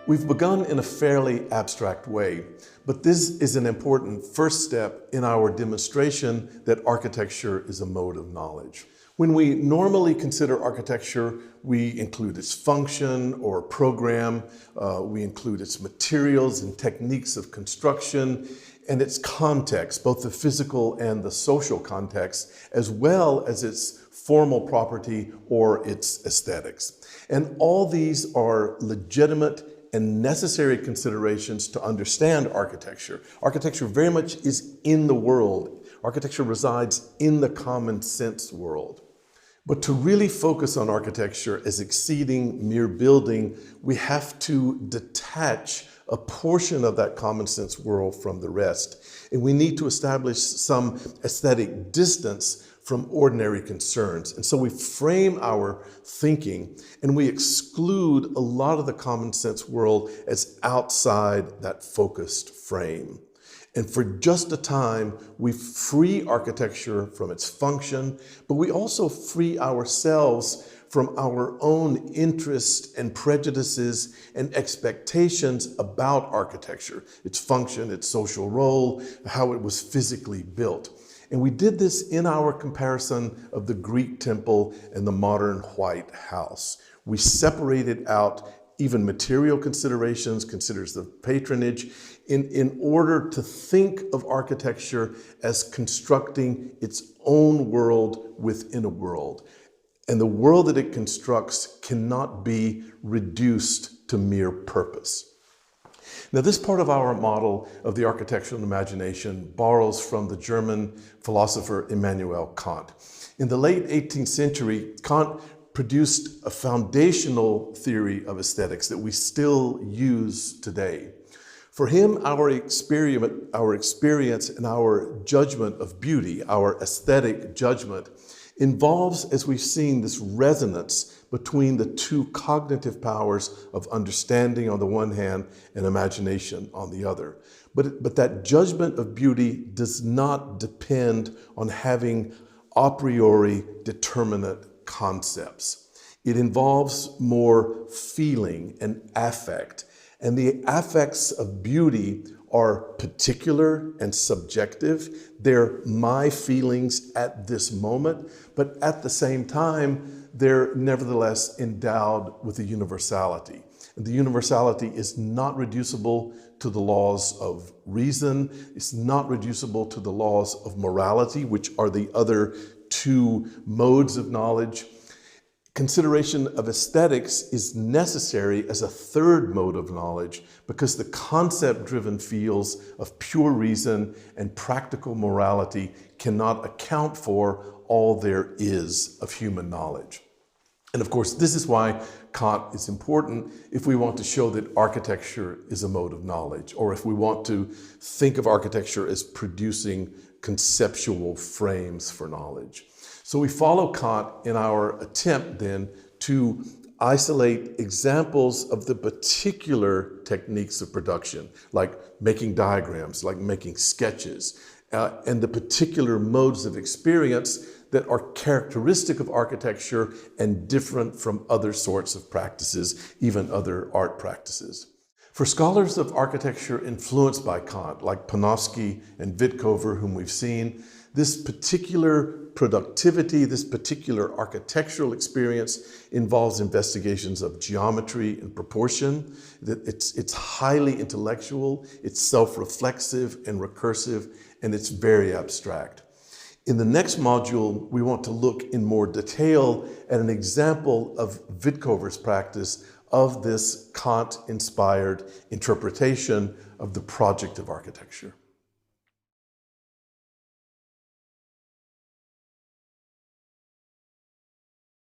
We've begun in a fairly abstract way, but this is an important first step in our demonstration that architecture is a mode of knowledge. When we normally consider architecture, we include its function or program, we include its materials and techniques of construction, and its context, both the physical and the social context, as well as its formal property or its aesthetics. And all these are legitimate and necessary considerations to understand architecture. Architecture very much is in the world. Architecture resides in the common sense world. But to really focus on architecture as exceeding mere building, we have to detach a portion of that common sense world from the rest. And we need to establish some aesthetic distance from ordinary concerns. And so we frame our thinking and we exclude a lot of the common sense world as outside that focused frame. And for just a time, we free architecture from its function, but we also free ourselves from our own interests and prejudices and expectations about architecture, its function, its social role, how it was physically built. And we did this in our comparison of the Greek temple and the modern White House. We separated out even material considerations, considers the patronage, in order to think of architecture as constructing its own world within a world. And the world that it constructs cannot be reduced to mere purpose. Now, this part of our model of the architectural imagination borrows from the German philosopher Immanuel Kant. In the late 18th century, Kant produced a foundational theory of aesthetics that we still use today. For him, our experience and our judgment of beauty, our aesthetic judgment, involves, as we've seen, this resonance between the two cognitive powers of understanding on the one hand and imagination on the other. But that judgment of beauty does not depend on having a priori determinate concepts. It involves more feeling and affect. And the affects of beauty are particular and subjective. They're my feelings at this moment, but at the same time, they're nevertheless endowed with a universality. And the universality is not reducible to the laws of reason. It's not reducible to the laws of morality, which are the other two modes of knowledge. Consideration of aesthetics is necessary as a third mode of knowledge because the concept-driven fields of pure reason and practical morality cannot account for all there is of human knowledge. And of course, this is why Kant is important if we want to show that architecture is a mode of knowledge, or if we want to think of architecture as producing conceptual frames for knowledge. So we follow Kant in our attempt then to isolate examples of the particular techniques of production, like making diagrams, like making sketches, and the particular modes of experience that are characteristic of architecture and different from other sorts of practices, even other art practices. For scholars of architecture influenced by Kant, like Panofsky and Witkovera, whom we've seen, this particular productivity, this particular architectural experience involves investigations of geometry and proportion. It's highly intellectual, it's self-reflexive and recursive, and it's very abstract. In the next module, we want to look in more detail at an example of Witkovera's practice of this Kant-inspired interpretation of the project of architecture.